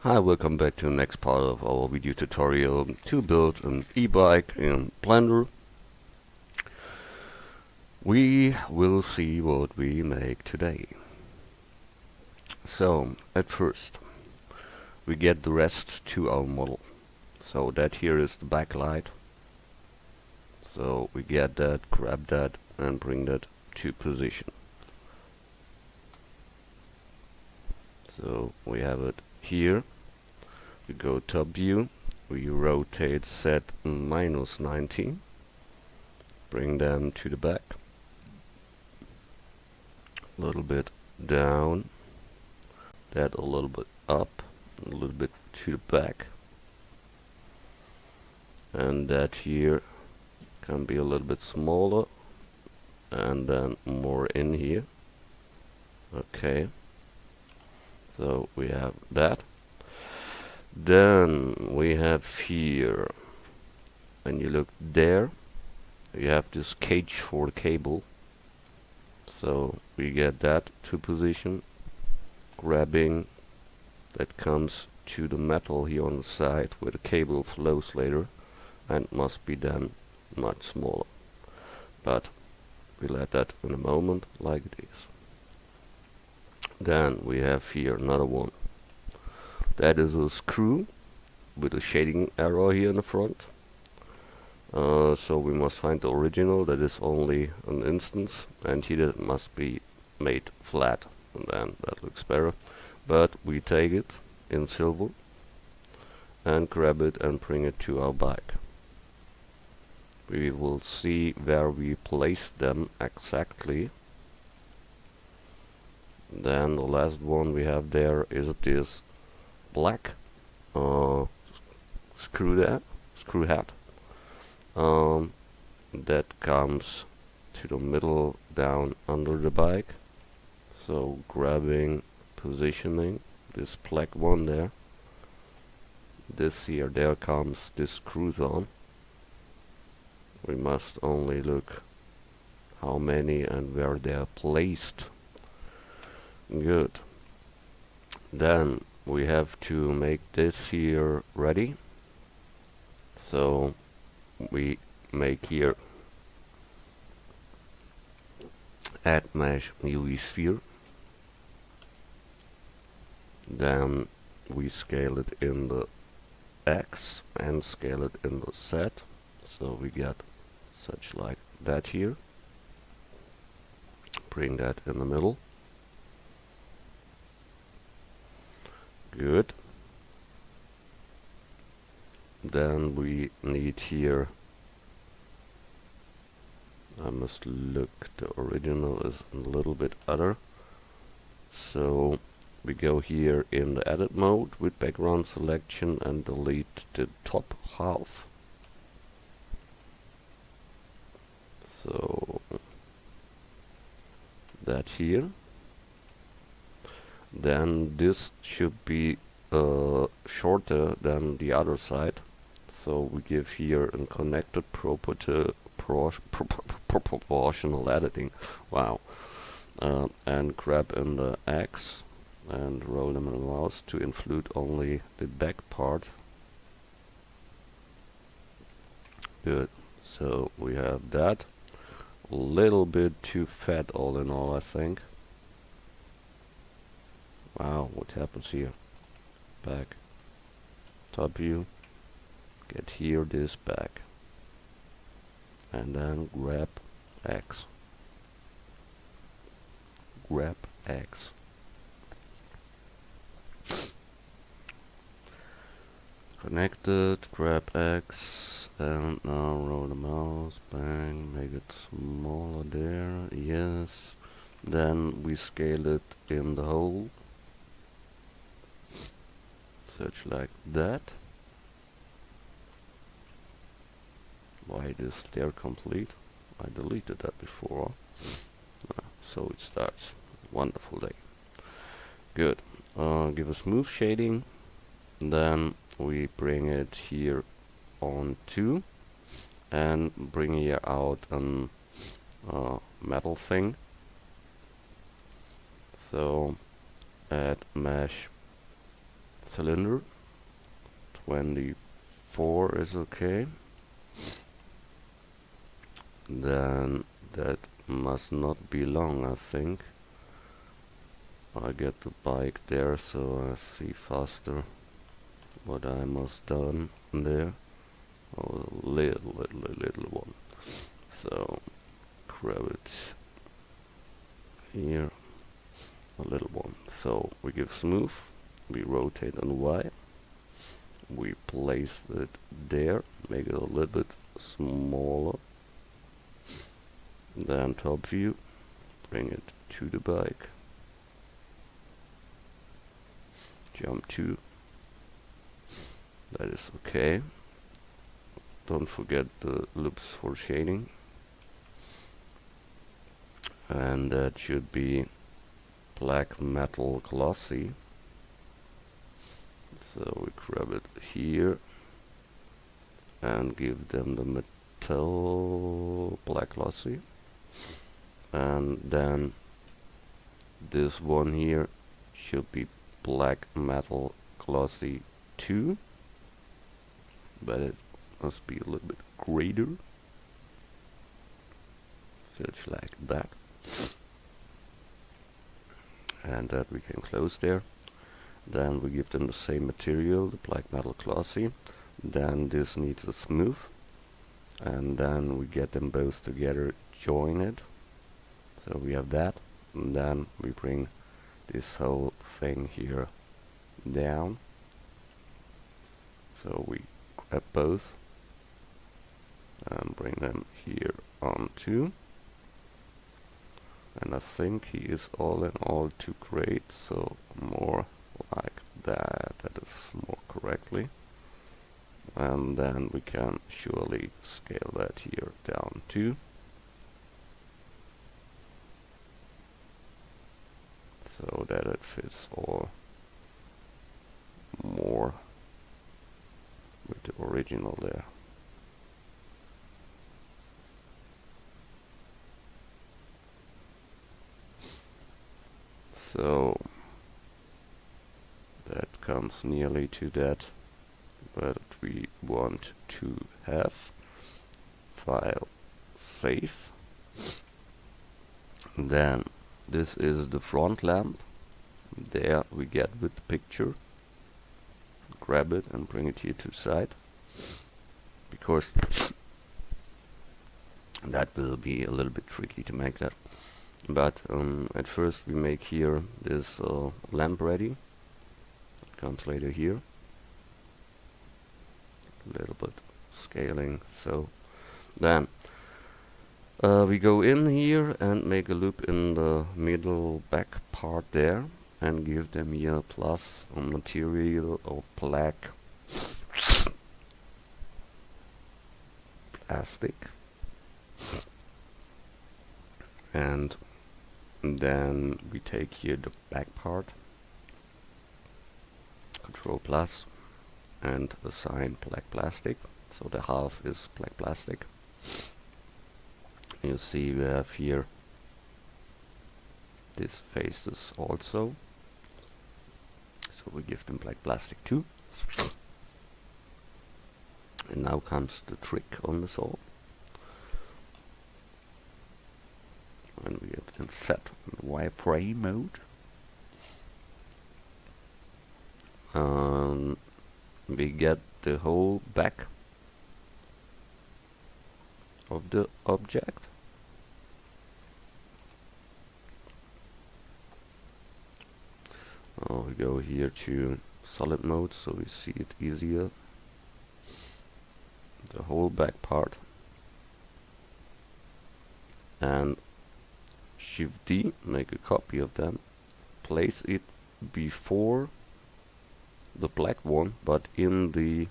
Hi, welcome back to the next part of our video tutorial to build an e-bike in Blender. We will see what we make today. So, at first, we get the rest to our model. So that here is the backlight. So we get that, grab that, and bring that to position. So we have it here. We go top view, we rotate set -90, bring them to the back, a little bit down, that a little bit up, a little bit to the back, and that here can be a little bit smaller, and then more in here. Okay, so we have that. Then we have here, when you look there, you have this cage for the cable. So we get that to position, grabbing that comes to the metal here on the side where the cable flows later, and must be then much smaller. But we'll add that in a moment like it is. Then we have here another one. That is a screw with a shading arrow here in the front. So we must find the original, that is only an instance, and here it must be made flat, and then that looks better. But we take it in silver and grab it and bring it to our bike. We will see where we place them exactly. Then the last one we have there is this black screw head that comes to the middle down under the bike. So grabbing, positioning this black one there, this here, there comes this screws on. We must only look how many and where they are placed. Good. Then we have to make this here ready. So we make here add mesh UV sphere. Then we scale it in the X and scale it in the Z. So we get such like that here. Bring that in the middle. Good. Then we need here, I must look, the original is a little bit other. So we go here in the edit mode with background selection and delete the top half. So that here. Then this should be shorter than the other side. So we give here a connected proportional editing. Wow. And grab in the X and roll them in the mouse to include only the back part. Good. So we have that. A little bit too fat all in all, I think. Wow, what happens here? Back. Top view. Get here this back. And then grab X. Grab X. Connected, grab X, and now roll the mouse, bang, make it smaller there, yes. Then we scale it in the hole. Such like that. Why is there complete? I deleted that before. So it starts. Wonderful day. Good. Give a smooth shading. Then we bring it here on 2 and bring here out a metal thing. So add mesh cylinder. 24 is okay. Then that must not be long, I think. I get the bike there, so I see faster what I must done there. Oh, a little one. So grab it here, a little one. So we give smooth, we rotate on Y, we place it there, make it a little bit smaller. Then top view, bring it to the bike, jump to, that is okay. Don't forget the loops for shading, and that should be black metal glossy. So we grab it here and give them the metal black glossy, and then this one here should be black metal glossy 2, but it must be a little bit greater, so it's like that, and that we can close there. Then we give them the same material, the black metal glossy. Then this needs a smooth, and then we get them both together, join it, so we have that, and then we bring this whole thing here down, so we grab both and bring them here on too. And I think he is all in all too great, so more like that, that is more correctly. And then we can surely scale that here down too, so that it fits all more with the original there. So that comes nearly to that, but we want to have file save. Then this is the front lamp. There we get with the picture. Grab it and bring it here to the side, because that will be a little bit tricky to make that. But at first we make here this lamp ready. It comes later here. A little bit scaling. So then we go in here and make a loop in the middle back part there, and give them here plus material or black plastic, and then we take here the back part, Control plus, and assign black plastic, so the half is black plastic. You see we have here this faces also, so we give them black plastic too. And now comes the trick on this all. When we get in set wireframe mode, we get the whole back of the object. We go here to solid mode, so we see it easier. The whole back part, and Shift D, make a copy of them, place it before the black one, but in the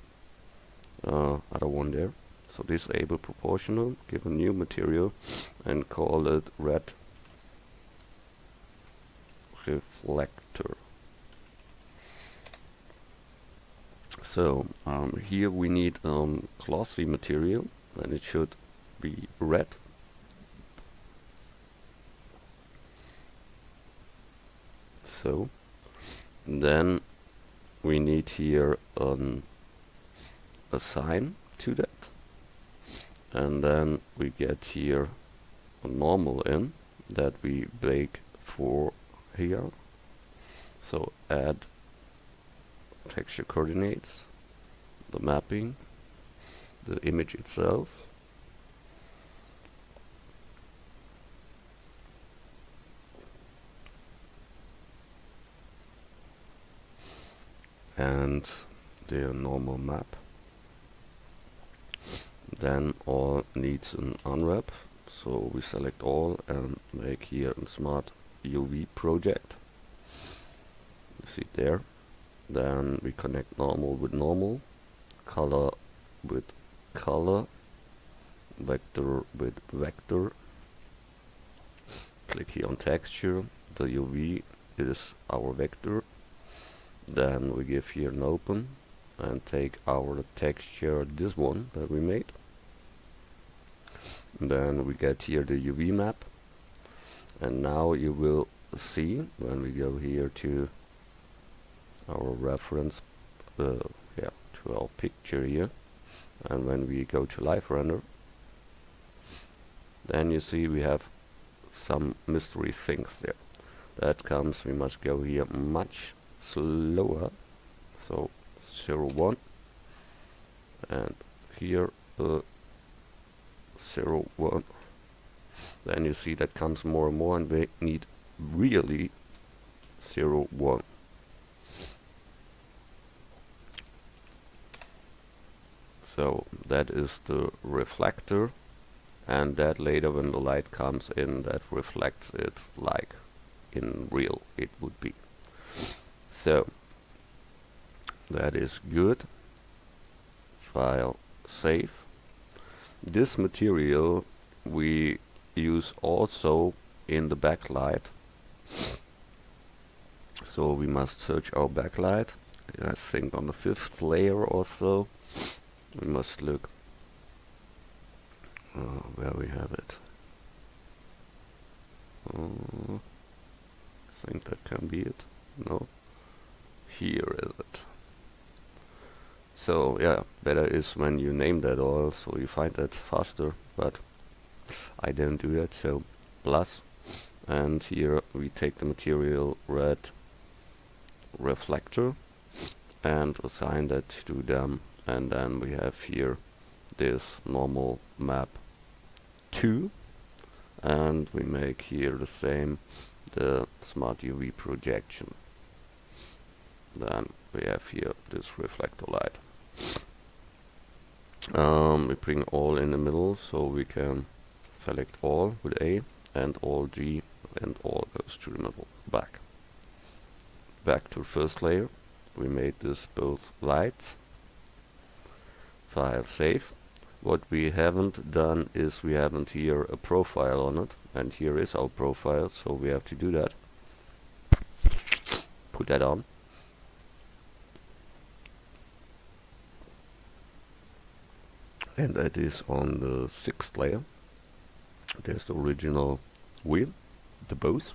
other one there. So disable proportional, give a new material, and call it red reflector. So here we need glossy material, and it should be red. So then we need here a sign to that, and then we get here a normal in that we bake for here. So add texture coordinates, the mapping, the image itself, and the normal map. Then all needs an unwrap, so we select all and make here a smart UV project. You see it there. Then we connect normal with normal, color with color, vector with vector. Click here on texture. The UV is our vector. Then we give here an open and take our texture, this one that we made. Then we get here the UV map, and now you will see when we go here to our reference, to our picture here, and when we go to live render, then you see we have some mystery things there. That comes, we must go here much slower, so 0, 1, and here 0, 1. Then you see that comes more and more, and we need really 0, 1. So that is the reflector, and that later when the light comes in, that reflects it like in real it would be. So that is good. File, save. This material we use also in the backlight, so we must search our backlight. I think on the 5th layer or so. We must look where we have it. I think that can be it. No, here is it. So yeah, better is when you name that all, so you find that faster, but I don't do that, so plus, and here we take the material red reflector and assign that to them, and then we have here this normal map 2, and we make here the same, the smart UV projection. Then we have here this reflector light. We bring all in the middle, so we can select all with A and all G, and all goes to the middle. Back to the first layer. We made this both lights. File, save. What we haven't done is we haven't here a profile on it, and here is our profile, so we have to do that. Put that on. And that is on the 6th layer. There's the original wheel, the bows.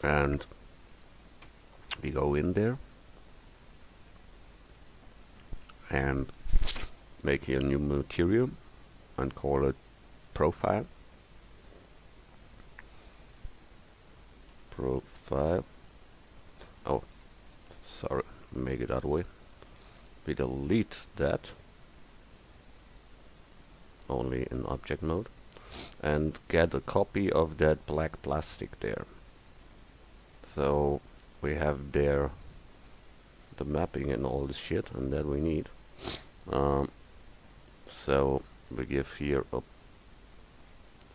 And we go in there and make a new material and call it profile. Profile. Oh, sorry, make it that way. We delete that, only in object mode, and get a copy of that black plastic there. So we have there the mapping and all this shit, and that we need. So we give here up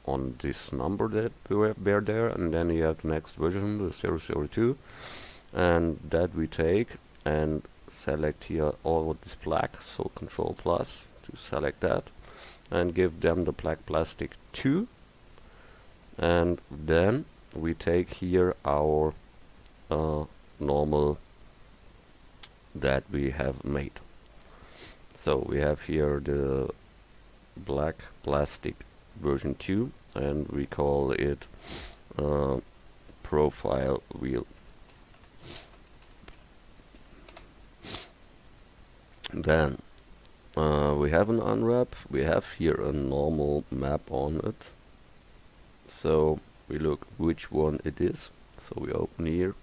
on this number that we were there, and then you have the next version, the 002, and that we take and select here all of this black, so Control plus to select that, and give them the black plastic 2, and then we take here our normal that we have made. So we have here the black plastic version 2, and we call it profile wheel. Then we have an unwrap. We have here a normal map on it. So we look which one it is. So we open here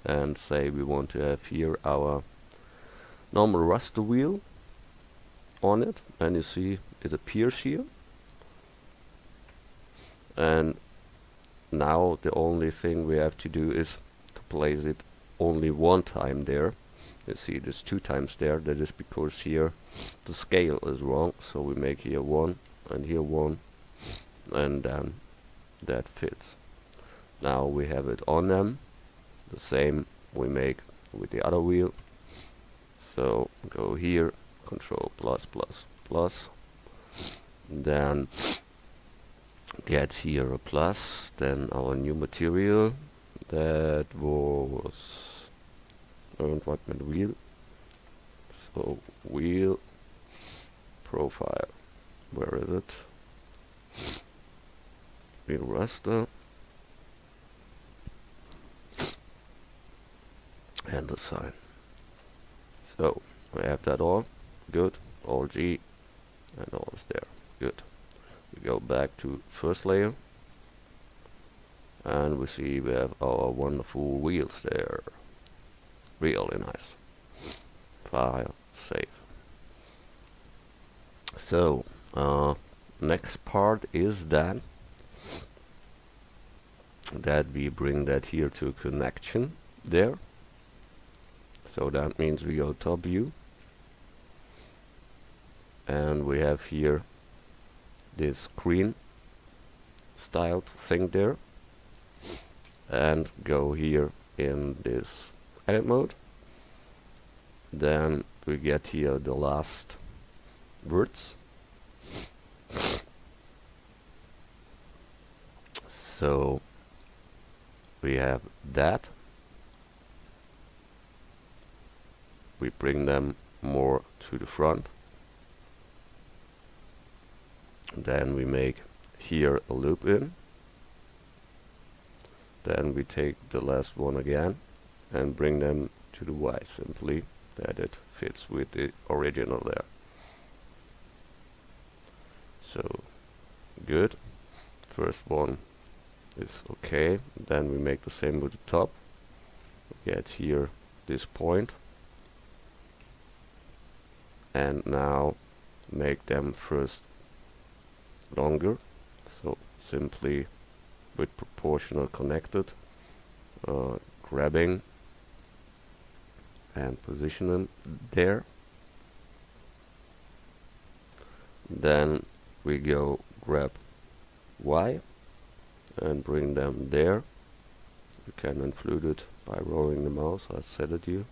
and say we want to have here our normal raster wheel on it, and you see it appears here. And now the only thing we have to do is to place it only one time there. You see there's 2 times there. That is because here the scale is wrong, so we make here 1 and here 1, and then that fits. Now we have it on them. The same we make with the other wheel. So go here, control plus plus plus, then get here a plus, then our new material, that was environment wheel. So wheel profile, where is it? Wheel raster, and the sign. So we have that all good, all G, and all is there, good. We go back to first layer, and we see we have our wonderful wheels there. Really nice. File, save. So next part is then that we bring that here to connection there. So that means we go top view, and we have here this screen styled thing there, and go here in this edit mode. Then we get here the last words. So we have that. We bring them more to the front. Then we make here a loop in. Then we take the last one again and bring them to the Y, simply that it fits with the original there. So good. First one is okay. Then we make the same with the top. We get here this point, and now make them first longer. So simply with proportional connected, grabbing and positioning there. Then we go grab Y and bring them there. You can include it by rolling the mouse. I said it you.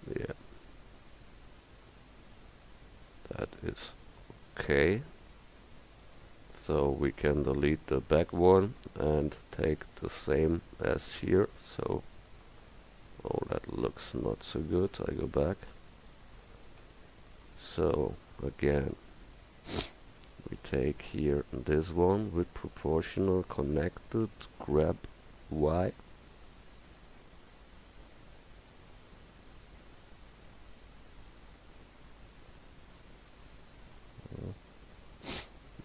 Yeah, that is okay. So we can delete the back one and take the same as here. So, oh, that looks not so good. I go back. So again, we take here this one with proportional connected, grab Y.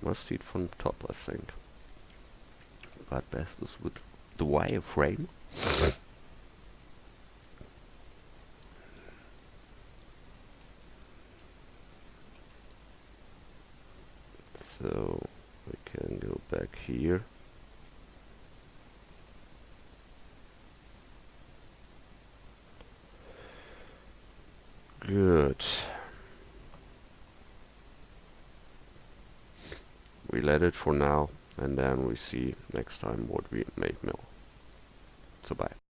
Must see it from top, I think. But best is with the wireframe. So we can go back here. Good. We let it for now, and then we see next time what we make mill. So bye.